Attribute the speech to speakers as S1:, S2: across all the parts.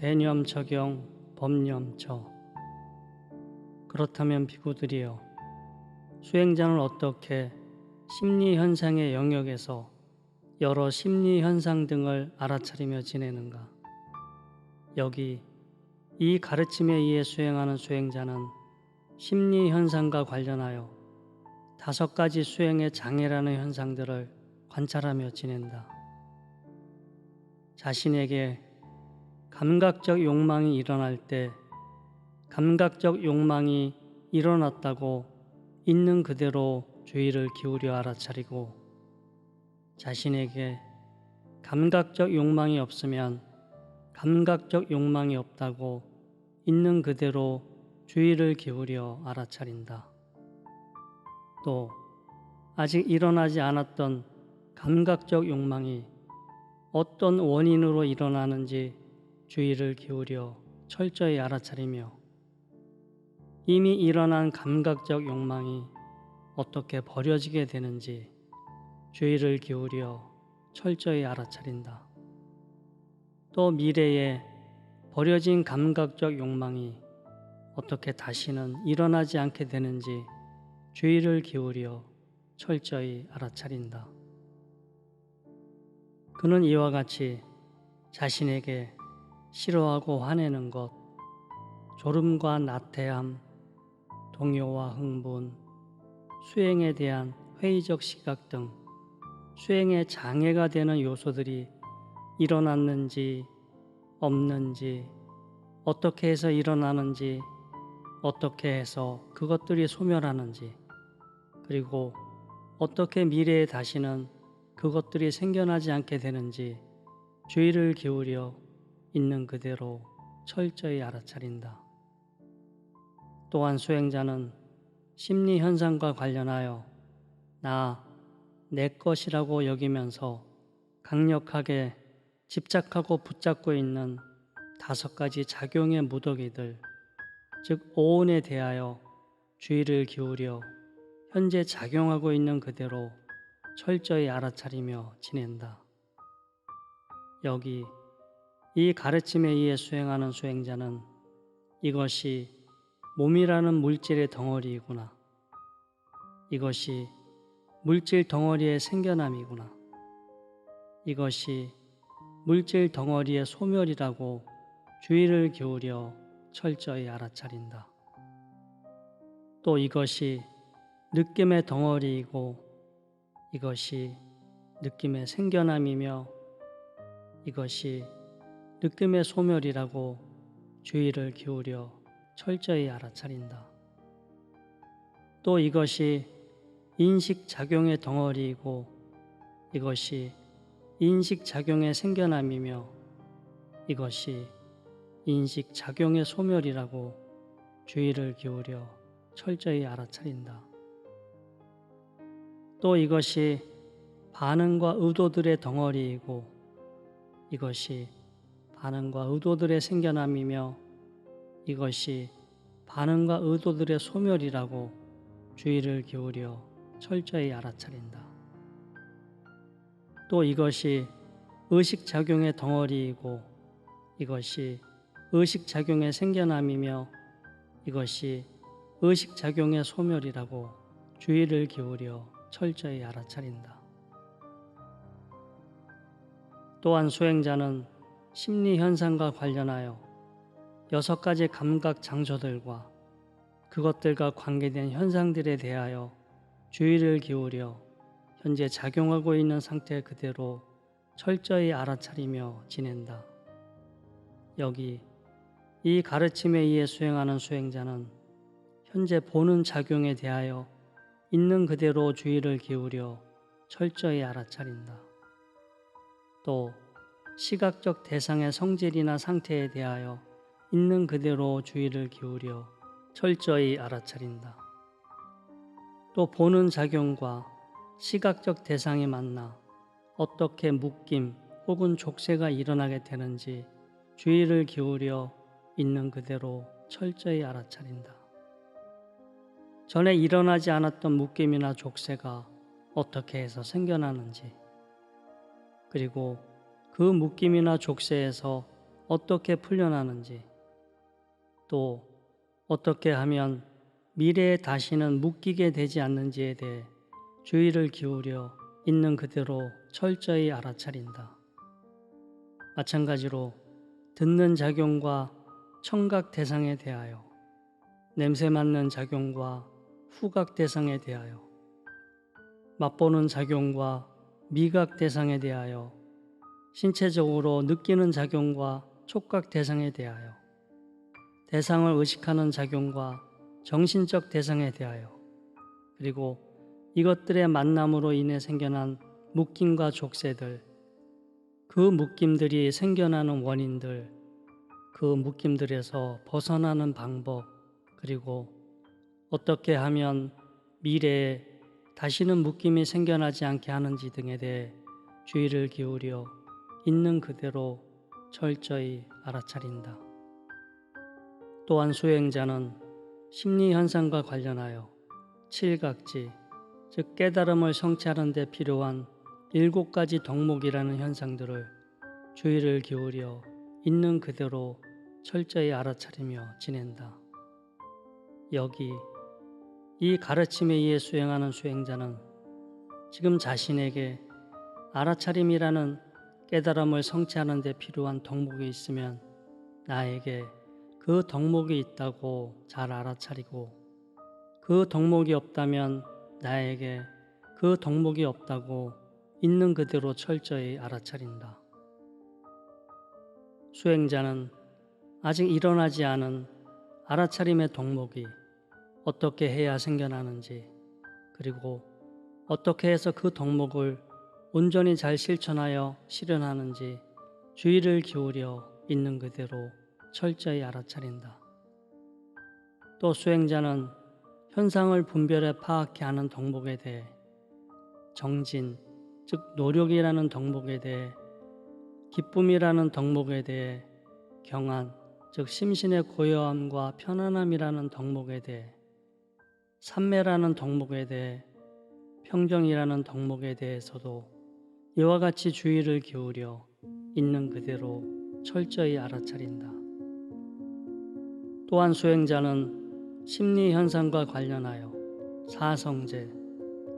S1: 대념 적용 법념처. 그렇다면 비구들이여, 수행자는 어떻게 심리현상의 영역에서 여러 심리현상 등을 알아차리며 지내는가? 여기 이 가르침에 의해 수행하는 수행자는 심리현상과 관련하여 5가지 수행의 장애라는 현상들을 관찰하며 지낸다. 자신에게 감각적 욕망이 일어날 때 감각적 욕망이 일어났다고 있는 그대로 주의를 기울여 알아차리고, 자신에게 감각적 욕망이 없으면 감각적 욕망이 없다고 있는 그대로 주의를 기울여 알아차린다. 또 아직 일어나지 않았던 감각적 욕망이 어떤 원인으로 일어나는지 주의를 기울여 철저히 알아차리며, 이미 일어난 감각적 욕망이 어떻게 버려지게 되는지 주의를 기울여 철저히 알아차린다. 또 미래에 버려진 감각적 욕망이 어떻게 다시는 일어나지 않게 되는지 주의를 기울여 철저히 알아차린다. 그는 이와 같이 자신에게 싫어하고 화내는 것, 졸음과 나태함, 동요와 흥분, 수행에 대한 회의적 시각 등 수행에 장애가 되는 요소들이 일어났는지 없는지, 어떻게 해서 일어나는지, 어떻게 해서 그것들이 소멸하는지, 그리고 어떻게 미래에 다시는 그것들이 생겨나지 않게 되는지 주의를 기울여 있는 그대로 철저히 알아차린다. 또한 수행자는 심리 현상과 관련하여 내 것이라고 여기면서 강력하게 집착하고 붙잡고 있는 5가지 작용의 무더기들, 즉 오온에 대하여 주의를 기울여 현재 작용하고 있는 그대로 철저히 알아차리며 지낸다. 여기 이 가르침에 의해 수행하는 수행자는 이것이 몸이라는 물질의 덩어리이구나, 이것이 물질 덩어리의 생겨남이구나, 이것이 물질 덩어리의 소멸이라고 주의를 기울여 철저히 알아차린다. 또 이것이 느낌의 덩어리이고, 이것이 느낌의 생겨남이며, 이것이 느낌의 소멸이라고 주의를 기울여 철저히 알아차린다. 또 이것이 인식작용의 덩어리이고, 이것이 인식작용의 생겨남이며, 이것이 인식작용의 소멸이라고 주의를 기울여 철저히 알아차린다. 또 이것이 반응과 의도들의 덩어리이고, 이것이 반응과 의도들의 생겨남이며, 이것이 반응과 의도들의 소멸이라고 주의를 기울여 철저히 알아차린다. 또 이것이 의식작용의 덩어리이고, 이것이 의식작용의 생겨남이며, 이것이 의식작용의 소멸이라고 주의를 기울여 철저히 알아차린다. 또한 수행자는 심리현상과 관련하여 6가지 감각 장소들과 그것들과 관계된 현상들에 대하여 주의를 기울여 현재 작용하고 있는 상태 그대로 철저히 알아차리며 지낸다. 여기 이 가르침에 의해 수행하는 수행자는 현재 보는 작용에 대하여 있는 그대로 주의를 기울여 철저히 알아차린다. 또 시각적 대상의 성질이나 상태에 대하여 있는 그대로 주의를 기울여 철저히 알아차린다. 또 보는 작용과 시각적 대상이 만나 어떻게 묶임 혹은 족쇄가 일어나게 되는지 주의를 기울여 있는 그대로 철저히 알아차린다. 전에 일어나지 않았던 묶임이나 족쇄가 어떻게 해서 생겨나는지, 그리고 그 묶임이나 족쇄에서 어떻게 풀려나는지, 또 어떻게 하면 미래에 다시는 묶이게 되지 않는지에 대해 주의를 기울여 있는 그대로 철저히 알아차린다. 마찬가지로 듣는 작용과 청각 대상에 대하여, 냄새 맡는 작용과 후각 대상에 대하여, 맛보는 작용과 미각 대상에 대하여, 신체적으로 느끼는 작용과 촉각 대상에 대하여, 대상을 의식하는 작용과 정신적 대상에 대하여, 그리고 이것들의 만남으로 인해 생겨난 묶임과 족쇄들, 그 묶임들이 생겨나는 원인들, 그 묶임들에서 벗어나는 방법, 그리고 어떻게 하면 미래에 다시는 묶임이 생겨나지 않게 하는지 등에 대해 주의를 기울여 있는 그대로 철저히 알아차린다. 또한 수행자는 심리 현상과 관련하여 칠각지, 즉 깨달음을 성취하는 데 필요한 7가지 덕목이라는 현상들을 주의를 기울여 있는 그대로 철저히 알아차리며 지낸다. 여기 이 가르침에 의해 수행하는 수행자는 지금 자신에게 알아차림이라는 깨달음을 성취하는 데 필요한 덕목이 있으면 나에게 그 덕목이 있다고 잘 알아차리고, 그 덕목이 없다면 나에게 그 덕목이 없다고 있는 그대로 철저히 알아차린다. 수행자는 아직 일어나지 않은 알아차림의 덕목이 어떻게 해야 생겨나는지, 그리고 어떻게 해서 그 덕목을 온전히 잘 실천하여 실현하는지 주의를 기울여 있는 그대로 철저히 알아차린다. 또 수행자는 현상을 분별해 파악해 하는 덕목에 대해, 정진, 즉 노력이라는 덕목에 대해, 기쁨이라는 덕목에 대해, 경안, 즉 심신의 고요함과 편안함이라는 덕목에 대해, 삼매라는 덕목에 대해, 평정이라는 덕목에 대해서도 이와 같이 주의를 기울여 있는 그대로 철저히 알아차린다. 또한 수행자는 심리 현상과 관련하여 사성제,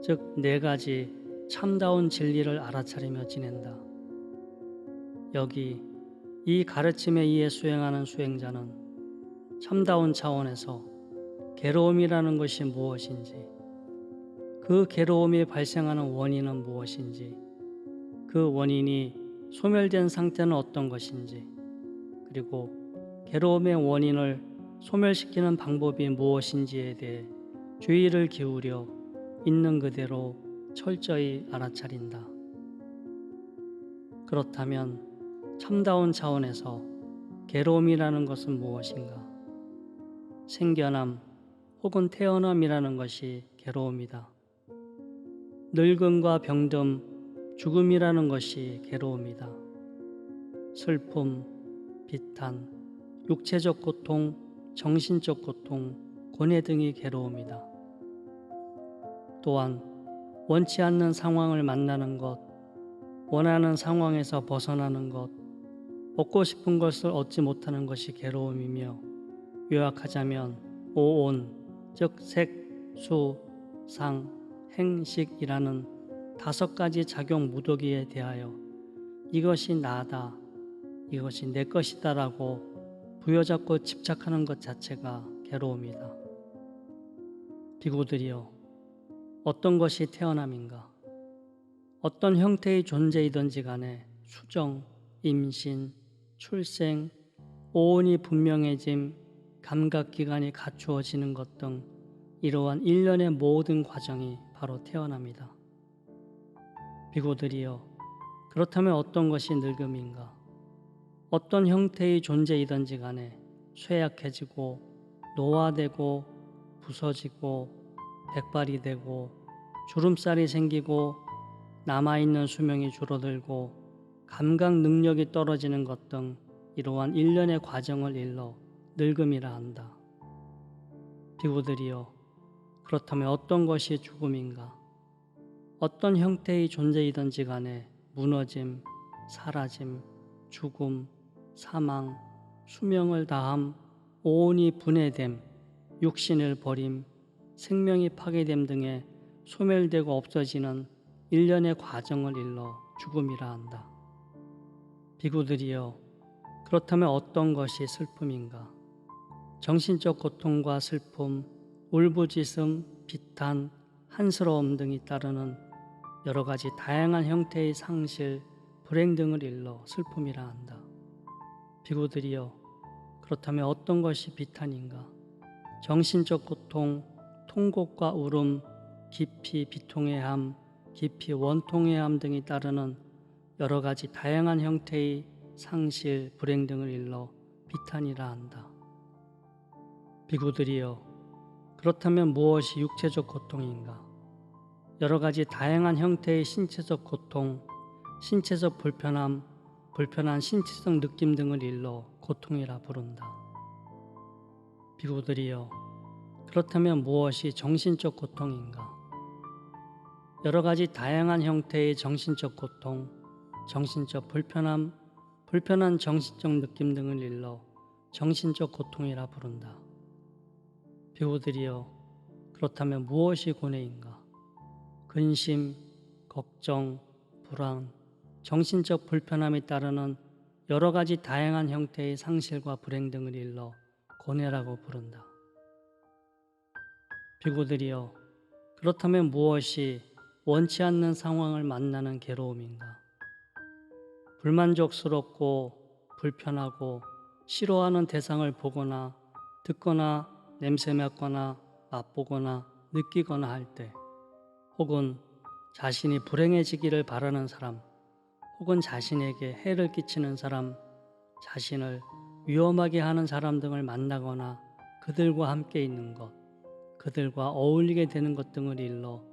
S1: 즉 4가지 참다운 진리를 알아차리며 지낸다. 여기 이 가르침에 의해 수행하는 수행자는 참다운 차원에서 괴로움이라는 것이 무엇인지, 그 괴로움이 발생하는 원인은 무엇인지, 그 원인이 소멸된 상태는 어떤 것인지, 그리고 괴로움의 원인을 소멸시키는 방법이 무엇인지에 대해 주의를 기울여 있는 그대로 철저히 알아차린다. 그렇다면 참다운 차원에서 괴로움이라는 것은 무엇인가? 생겨남 혹은 태어남이라는 것이 괴로움이다. 늙음과 병듦, 죽음이라는 것이 괴로움이다. 슬픔, 비탄, 육체적 고통, 정신적 고통, 고뇌 등이 괴로움이다. 또한 원치 않는 상황을 만나는 것, 원하는 상황에서 벗어나는 것, 얻고 싶은 것을 얻지 못하는 것이 괴로움이며, 요약하자면 오온, 즉 색, 수, 상, 행식이라는 5가지 작용 무더기에 대하여 이것이 나다, 이것이 내 것이다라고 부여잡고 집착하는 것 자체가 괴로움이다. 비구들이여, 어떤 것이 태어남인가? 어떤 형태의 존재이든지 간에 수정, 임신, 출생, 오온이 분명해짐, 감각기관이 갖추어지는 것 등 이러한 일련의 모든 과정이 바로 태어남이다. 비구들이여, 그렇다면 어떤 것이 늙음인가? 어떤 형태의 존재이든지 간에 쇠약해지고 노화되고 부서지고 백발이 되고 주름살이 생기고 남아있는 수명이 줄어들고 감각 능력이 떨어지는 것 등 이러한 일련의 과정을 일러 늙음이라 한다. 비구들이여, 그렇다면 어떤 것이 죽음인가? 어떤 형태의 존재이든지 간에 무너짐, 사라짐, 죽음, 사망, 수명을 다함, 오온이 분해됨, 육신을 버림, 생명이 파괴됨 등의 소멸되고 없어지는 일련의 과정을 일러 죽음이라 한다. 비구들이여, 그렇다면 어떤 것이 슬픔인가? 정신적 고통과 슬픔, 울부짖음, 비탄, 한스러움 등이 따르는 여러 가지 다양한 형태의 상실, 불행 등을 일러 슬픔이라 한다. 비구들이여, 그렇다면 어떤 것이 비탄인가? 정신적 고통, 통곡과 울음, 깊이 비통해함, 깊이 원통해함 등이 따르는 여러 가지 다양한 형태의 상실, 불행 등을 일러 비탄이라 한다. 비구들이여, 그렇다면 무엇이 육체적 고통인가? 여러 가지 다양한 형태의 신체적 고통, 신체적 불편함, 불편한 신체적 느낌 등을 일러 고통이라 부른다. 비구들이여, 그렇다면 무엇이 정신적 고통인가? 여러 가지 다양한 형태의 정신적 고통, 정신적 불편함, 불편한 정신적 느낌 등을 일러 정신적 고통이라 부른다. 비구들이여, 그렇다면 무엇이 고뇌인가? 근심, 걱정, 불안, 정신적 불편함에 따르는 여러 가지 다양한 형태의 상실과 불행 등을 일러 고뇌라고 부른다. 비구들이여, 그렇다면 무엇이 원치 않는 상황을 만나는 괴로움인가? 불만족스럽고 불편하고 싫어하는 대상을 보거나 듣거나 냄새 맡거나 맛보거나 느끼거나 할 때, 혹은 자신이 불행해지기를 바라는 사람, 혹은 자신에게 해를 끼치는 사람, 자신을 위험하게 하는 사람 등을 만나거나 그들과 함께 있는 것, 그들과 어울리게 되는 것 등을 일러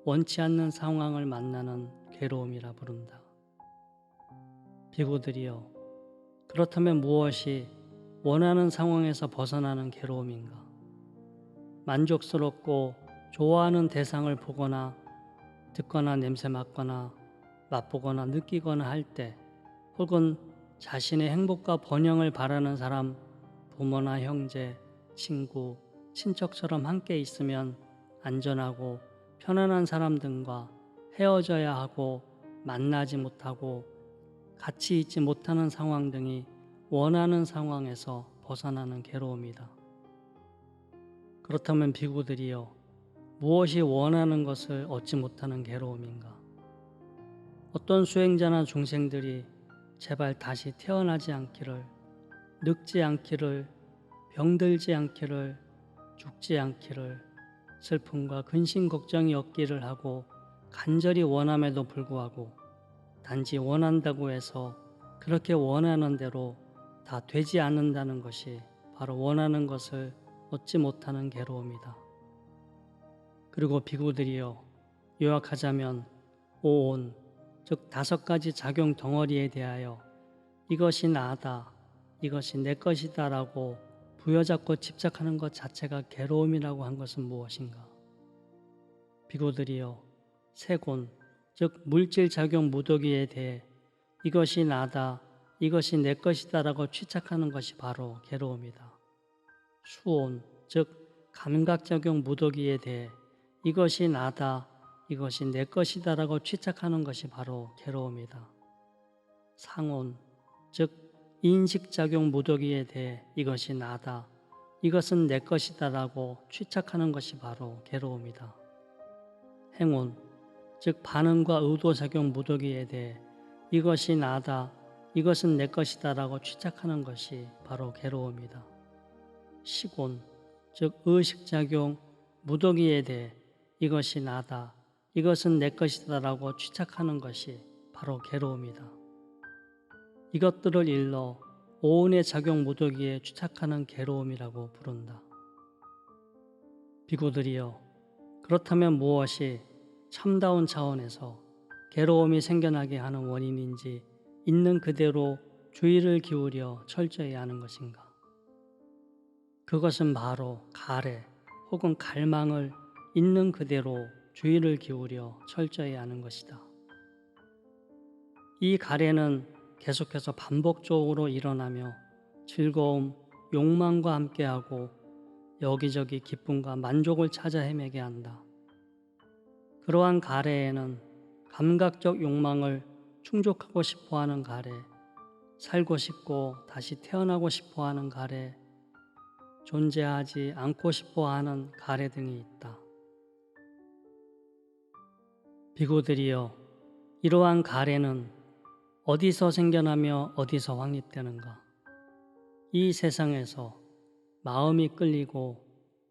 S1: 원치 않는 상황을 만나는 괴로움이라 부른다. 비구들이여, 그렇다면 무엇이 원하는 상황에서 벗어나는 괴로움인가? 만족스럽고 좋아하는 대상을 보거나 듣거나 냄새 맡거나 맛보거나 느끼거나 할 때, 혹은 자신의 행복과 번영을 바라는 사람, 부모나 형제, 친구, 친척처럼 함께 있으면 안전하고 편안한 사람 등과 헤어져야 하고 만나지 못하고 같이 있지 못하는 상황 등이 원하는 상황에서 벗어나는 괴로움이다. 그렇다면 비구들이여, 무엇이 원하는 것을 얻지 못하는 괴로움인가? 어떤 수행자나 중생들이 제발 다시 태어나지 않기를, 늙지 않기를, 병들지 않기를, 죽지 않기를, 슬픔과 근심 걱정이 없기를 하고 간절히 원함에도 불구하고 단지 원한다고 해서 그렇게 원하는 대로 다 되지 않는다는 것이 바로 원하는 것을 얻지 못하는 괴로움이다. 그리고 비구들이여, 요약하자면 오온, 즉 5가지 작용 덩어리에 대하여 이것이 나다, 이것이 내 것이다 라고 부여잡고 집착하는 것 자체가 괴로움이라고 한 것은 무엇인가? 비구들이여, 세곤, 즉 물질작용 무더기에 대해 이것이 나다, 이것이 내 것이다 라고 취착하는 것이 바로 괴로움이다. 수온, 즉 감각작용 무더기에 대해 이것이 나다, 이것이 내 것이다 라고 취착하는 것이 바로 괴로움이다. 상온, 즉 인식작용 무더기에 대해 이것이 나다, 이것은 내 것이다 라고 취착하는 것이 바로 괴로움이다. 행온, 즉 반응과 의도작용 무더기에 대해 이것이 나다, 이것은 내 것이다 라고 취착하는 것이 바로 괴로움이다. 식온, 즉 의식작용 무더기에 대해 이것이 나다, 이것은 내 것이다 라고 취착하는 것이 바로 괴로움이다. 이것들을 일러 오온의 작용 무더기에 취착하는 괴로움이라고 부른다. 비구들이여, 그렇다면 무엇이 참다운 차원에서 괴로움이 생겨나게 하는 원인인지 있는 그대로 주의를 기울여 철저히 아는 것인가? 그것은 바로 가래 혹은 갈망을 있는 그대로 주의를 기울여 철저히 아는 것이다. 이 가래는 계속해서 반복적으로 일어나며 즐거움, 욕망과 함께하고 여기저기 기쁨과 만족을 찾아 헤매게 한다. 그러한 가래에는 감각적 욕망을 충족하고 싶어하는 가래, 살고 싶고 다시 태어나고 싶어하는 가래, 존재하지 않고 싶어하는 가래 등이 있다. 비구들이여, 이러한 가래는 어디서 생겨나며 어디서 확립되는가? 이 세상에서 마음이 끌리고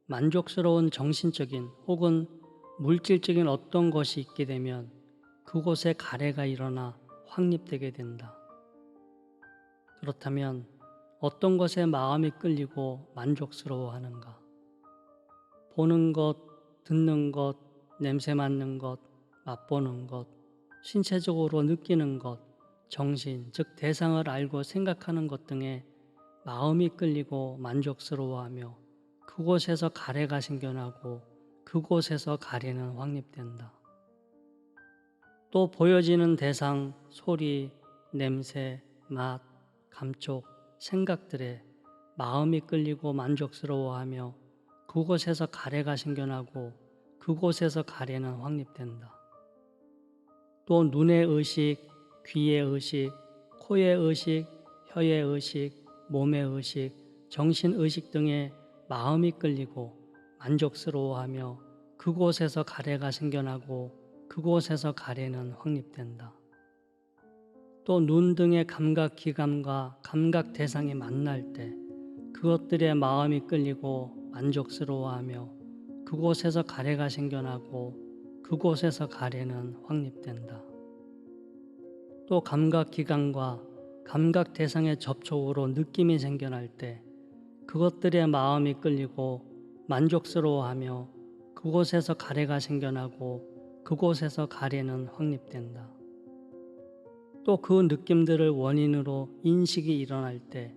S1: 만족스러운 정신적인 혹은 물질적인 어떤 것이 있게 되면 그곳에 가래가 일어나 확립되게 된다. 그렇다면 어떤 것에 마음이 끌리고 만족스러워하는가? 보는 것, 듣는 것, 냄새 맡는 것, 맛보는 것, 신체적으로 느끼는 것, 정신, 즉 대상을 알고 생각하는 것 등에 마음이 끌리고 만족스러워하며 그곳에서 가래가 생겨나고 그곳에서 가래는 확립된다. 또 보여지는 대상, 소리, 냄새, 맛, 감촉, 생각들에 마음이 끌리고 만족스러워하며 그곳에서 가래가 생겨나고 그곳에서 가래는 확립된다. 또 눈의 의식, 귀의 의식, 코의 의식, 혀의 의식, 몸의 의식, 정신의식 등에 마음이 끌리고 만족스러워하며 그곳에서 가래가 생겨나고 그곳에서 가래는 확립된다. 또 눈 등의 감각기관과 감각 대상이 만날 때 그것들의 마음이 끌리고 만족스러워하며 그곳에서 가래가 생겨나고 그곳에서 가래는 확립된다. 또 감각기관과 감각 대상의 접촉으로 느낌이 생겨날 때 그것들의 마음이 끌리고 만족스러워하며 그곳에서 가래가 생겨나고 그곳에서 가래는 확립된다. 또 그 느낌들을 원인으로 인식이 일어날 때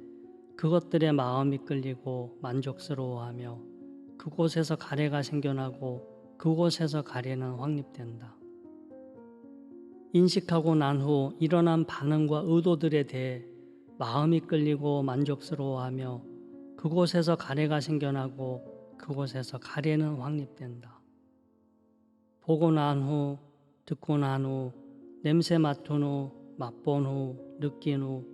S1: 그것들의 마음이 끌리고 만족스러워하며 그곳에서 가래가 생겨나고 그곳에서 가래는 확립된다. 인식하고 난 후 일어난 반응과 의도들에 대해 마음이 끌리고 만족스러워하며 그곳에서 가래가 생겨나고 그곳에서 가래는 확립된다. 보고 난 후, 듣고 난 후, 냄새 맡은 후, 맛본 후, 느낀 후,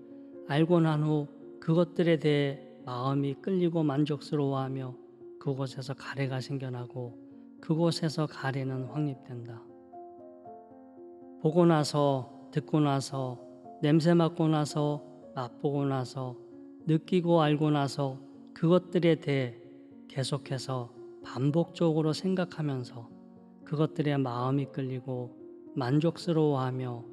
S1: 알고 난 후 그것들에 대해 마음이 끌리고 만족스러워하며 그곳에서 가래가 생겨나고 그곳에서 가래는 확립된다. 보고 나서, 듣고 나서, 냄새 맡고 나서, 맛보고 나서, 느끼고 알고 나서 그것들에 대해 계속해서 반복적으로 생각하면서 그것들의 마음이 끌리고 만족스러워하며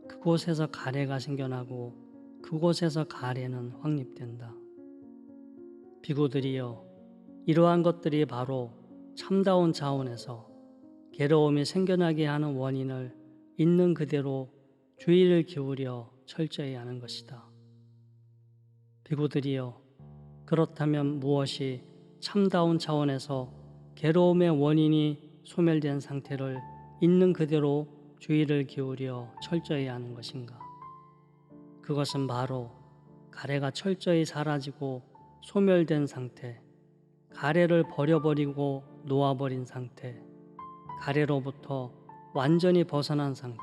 S1: 그곳에서 가래가 생겨나고 그곳에서 가래는 확립된다. 비구들이여, 이러한 것들이 바로 참다운 차원에서 괴로움이 생겨나게 하는 원인을 있는 그대로 주의를 기울여 철저히 하는 것이다. 비구들이여, 그렇다면 무엇이 참다운 차원에서 괴로움의 원인이 소멸된 상태를 있는 그대로 주의를 기울여 철저히 하는 것인가? 그것은 바로 가래가 철저히 사라지고 소멸된 상태, 가래를 버려버리고 놓아버린 상태, 가래로부터 완전히 벗어난 상태,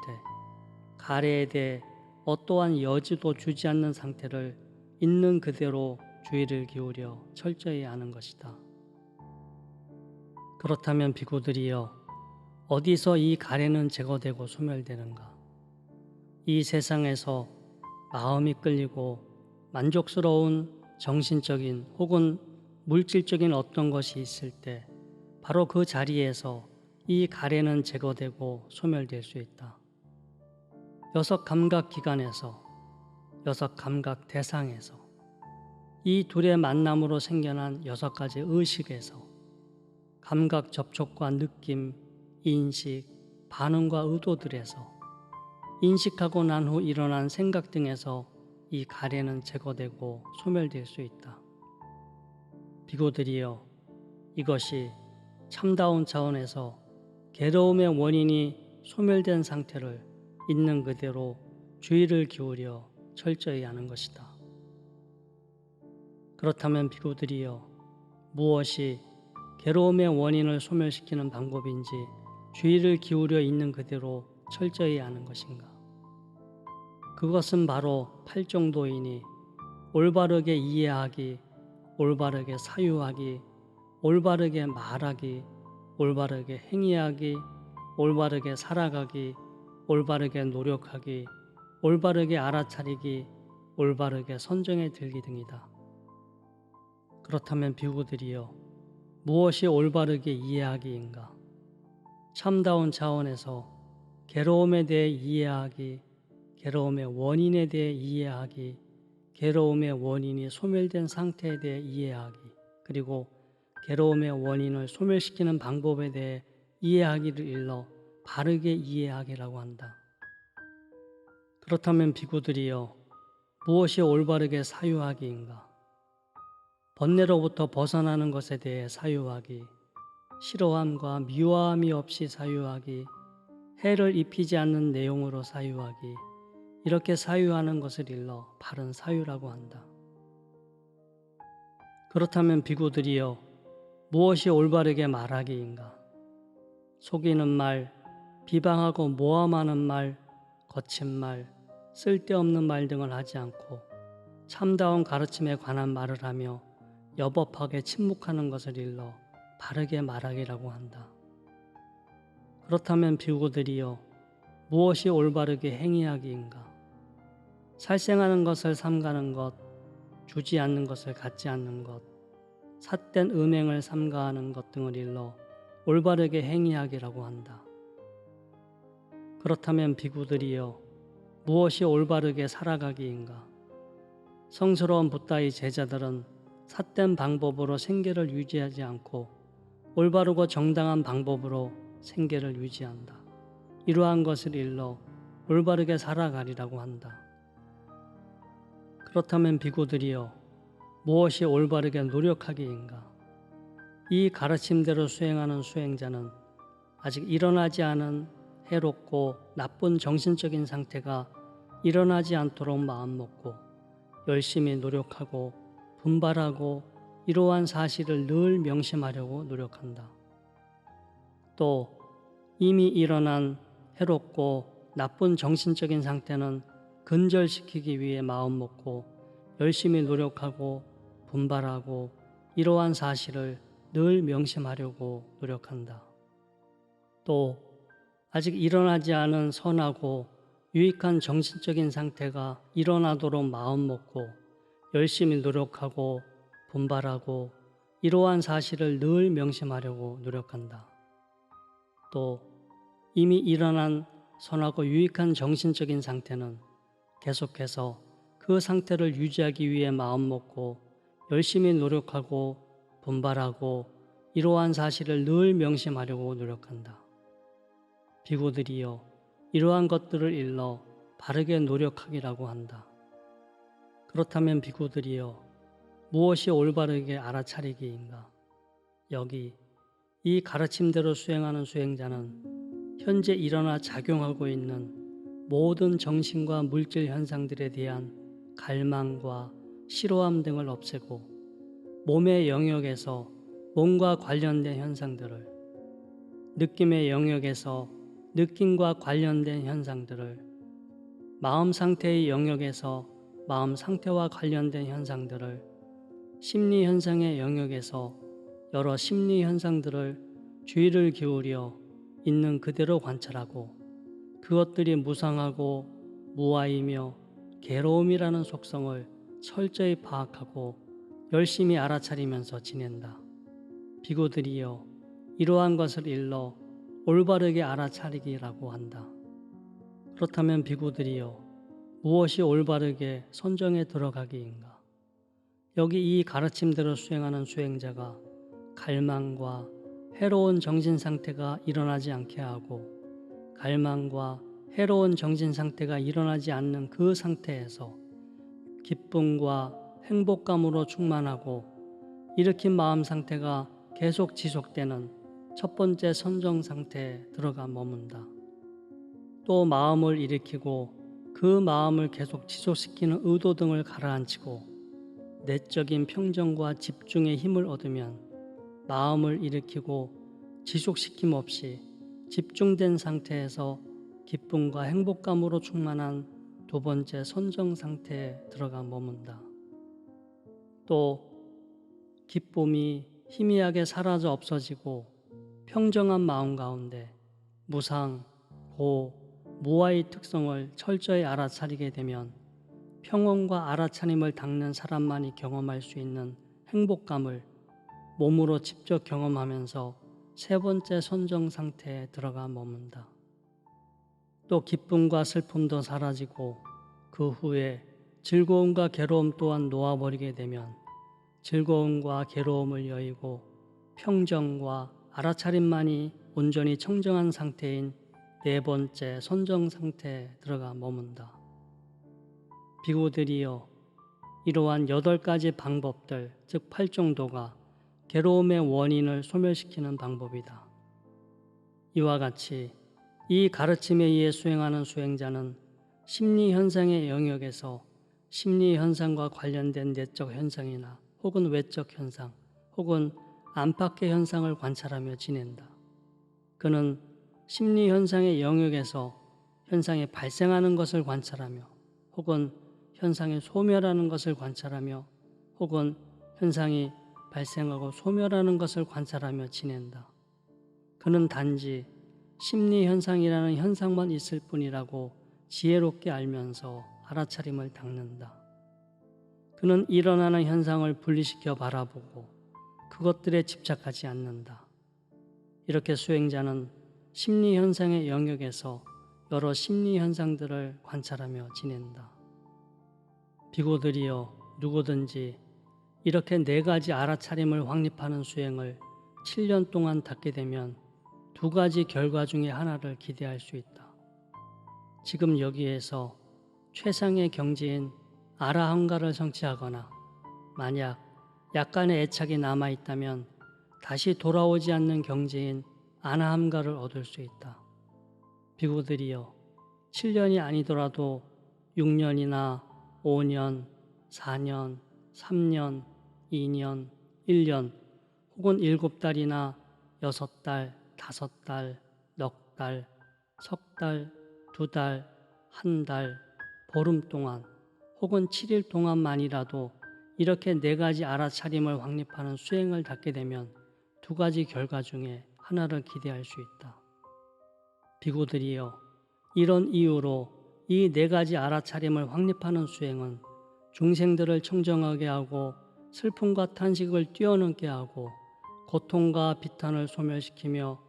S1: 가래에 대해 어떠한 여지도 주지 않는 상태를 있는 그대로 주의를 기울여 철저히 하는 것이다. 그렇다면 비구들이여, 어디서 이 가래는 제거되고 소멸되는가? 이 세상에서 마음이 끌리고 만족스러운 정신적인 혹은 물질적인 어떤 것이 있을 때 바로 그 자리에서 이 가래는 제거되고 소멸될 수 있다. 여섯 감각 기관에서, 여섯 감각 대상에서, 이 둘의 만남으로 생겨난 여섯 가지 의식에서 감각 접촉과 느낌, 인식, 반응과 의도들에서 인식하고 난 후 일어난 생각 등에서 이 가래는 제거되고 소멸될 수 있다. 비구들이여, 이것이 참다운 차원에서 괴로움의 원인이 소멸된 상태를 있는 그대로 주의를 기울여 철저히 아는 것이다. 그렇다면 비구들이여, 무엇이 괴로움의 원인을 소멸시키는 방법인지 주의를 기울여 있는 그대로 철저히 아는 것인가? 그것은 바로 팔정도이니 올바르게 이해하기, 올바르게 사유하기, 올바르게 말하기, 올바르게 행위하기, 올바르게 살아가기, 올바르게 노력하기, 올바르게 알아차리기, 올바르게 선정에 들기 등이다. 그렇다면 비구들이여, 무엇이 올바르게 이해하기인가? 참다운 차원에서 괴로움에 대해 이해하기, 괴로움의 원인에 대해 이해하기, 괴로움의 원인이 소멸된 상태에 대해 이해하기, 그리고 괴로움의 원인을 소멸시키는 방법에 대해 이해하기를 일러 바르게 이해하기라고 한다. 그렇다면 비구들이여, 무엇이 올바르게 사유하기인가? 번뇌로부터 벗어나는 것에 대해 사유하기, 싫어함과 미워함이 없이 사유하기, 해를 입히지 않는 내용으로 사유하기, 이렇게 사유하는 것을 일러 바른 사유라고 한다. 그렇다면 비구들이여, 무엇이 올바르게 말하기인가? 속이는 말, 비방하고 모함하는 말, 거친 말, 쓸데없는 말 등을 하지 않고 참다운 가르침에 관한 말을 하며 여법하게 침묵하는 것을 일러 바르게 말하기라고 한다. 그렇다면 비구들이여, 무엇이 올바르게 행위하기인가? 살생하는 것을 삼가는 것, 주지 않는 것을 갖지 않는 것, 삿된 음행을 삼가하는 것 등을 일러 올바르게 행위하기라고 한다. 그렇다면 비구들이여, 무엇이 올바르게 살아가기인가? 성스러운 붓다의 제자들은 삿된 방법으로 생계를 유지하지 않고 올바르고 정당한 방법으로 생계를 유지한다. 이러한 것을 일러 올바르게 살아가리라고 한다. 그렇다면 비구들이여, 무엇이 올바르게 노력하기인가? 이 가르침대로 수행하는 수행자는 아직 일어나지 않은 해롭고 나쁜 정신적인 상태가 일어나지 않도록 마음먹고 열심히 노력하고 분발하고 이러한 사실을 늘 명심하려고 노력한다. 또 이미 일어난 해롭고 나쁜 정신적인 상태는 근절시키기 위해 마음먹고 열심히 노력하고 분발하고 이러한 사실을 늘 명심하려고 노력한다. 또 아직 일어나지 않은 선하고 유익한 정신적인 상태가 일어나도록 마음먹고 열심히 노력하고 분발하고 이러한 사실을 늘 명심하려고 노력한다. 또 이미 일어난 선하고 유익한 정신적인 상태는 계속해서 그 상태를 유지하기 위해 마음먹고 열심히 노력하고 분발하고 이러한 사실을 늘 명심하려고 노력한다. 비구들이여, 이러한 것들을 일러 바르게 노력하기라고 한다. 그렇다면 비구들이여, 무엇이 올바르게 알아차리기인가? 여기 이 가르침대로 수행하는 수행자는 현재 일어나 작용하고 있는 모든 정신과 물질 현상들에 대한 갈망과 싫어함 등을 없애고 몸의 영역에서 몸과 관련된 현상들을, 느낌의 영역에서 느낌과 관련된 현상들을, 마음 상태의 영역에서 마음 상태와 관련된 현상들을, 심리 현상의 영역에서 여러 심리 현상들을 주의를 기울여 있는 그대로 관찰하고 그것들이 무상하고 무아이며 괴로움이라는 속성을 철저히 파악하고 열심히 알아차리면서 지낸다. 비구들이여, 이러한 것을 일러 올바르게 알아차리기라고 한다. 그렇다면 비구들이여, 무엇이 올바르게 선정에 들어가기인가? 여기 이 가르침대로 수행하는 수행자가 갈망과 해로운 정신 상태가 일어나지 않게 하고 갈망과 해로운 정신 상태가 일어나지 않는 그 상태에서 기쁨과 행복감으로 충만하고 일으킨 마음 상태가 계속 지속되는 첫 번째 선정 상태에 들어가 머문다. 또 마음을 일으키고 그 마음을 계속 지속시키는 의도 등을 가라앉히고 내적인 평정과 집중의 힘을 얻으면 마음을 일으키고 지속시킴 없이 집중된 상태에서 기쁨과 행복감으로 충만한 두 번째 선정 상태에 들어가 머문다. 또 기쁨이 희미하게 사라져 없어지고 평정한 마음 가운데 무상, 고, 무아의 특성을 철저히 알아차리게 되면 평온과 알아차림을 닦는 사람만이 경험할 수 있는 행복감을 몸으로 직접 경험하면서 세 번째 선정 상태에 들어가 머문다. 또 기쁨과 슬픔도 사라지고 그 후에 즐거움과 괴로움 또한 놓아버리게 되면 즐거움과 괴로움을 여의고 평정과 알아차림만이 온전히 청정한 상태인 네 번째 선정 상태에 들어가 머문다. 비구들이여, 이러한 8가지 방법들, 즉 8정도가 괴로움의 원인을 소멸시키는 방법이다. 이와 같이 이 가르침에 의해 수행하는 수행자는 심리현상의 영역에서 심리현상과 관련된 내적 현상이나 혹은 외적 현상, 혹은 안팎의 현상을 관찰하며 지낸다. 그는 심리현상의 영역에서 현상이 발생하는 것을 관찰하며 혹은 현상이 소멸하는 것을 관찰하며 혹은 현상이 발생하고 소멸하는 것을 관찰하며 지낸다. 그는 단지 심리현상이라는 현상만 있을 뿐이라고 지혜롭게 알면서 알아차림을 닦는다. 그는 일어나는 현상을 분리시켜 바라보고 그것들에 집착하지 않는다. 이렇게 수행자는 심리현상의 영역에서 여러 심리현상들을 관찰하며 지낸다. 비구들이여, 누구든지 이렇게 4가지 알아차림을 확립하는 수행을 7년 동안 닦게 되면 2가지 결과 중에 하나를 기대할 수 있다. 지금 여기에서 최상의 경지인 아라한가를 성취하거나 만약 약간의 애착이 남아있다면 다시 돌아오지 않는 경지인 아나함가를 얻을 수 있다. 비구들이여, 7년이 아니더라도 6년이나 5년, 4년, 3년, 2년, 1년 혹은 7달이나 6달, 5달, 넉 달, 석 달, 2달, 1달, 보름 동안 혹은 7일 동안만이라도 이렇게 4가지 알아차림을 확립하는 수행을 닦게 되면 2가지 결과 중에 하나를 기대할 수 있다. 비구들이여, 이런 이유로 이 4가지 알아차림을 확립하는 수행은 중생들을 청정하게 하고 슬픔과 탄식을 뛰어넘게 하고 고통과 비탄을 소멸시키며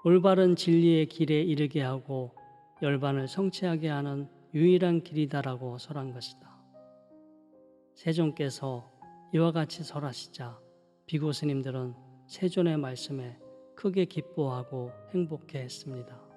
S1: 올바른 진리의 길에 이르게 하고 열반을 성취하게 하는 유일한 길이다라고 설한 것이다. 세존께서 이와 같이 설하시자 비구 스님들은 세존의 말씀에 크게 기뻐하고 행복해했습니다.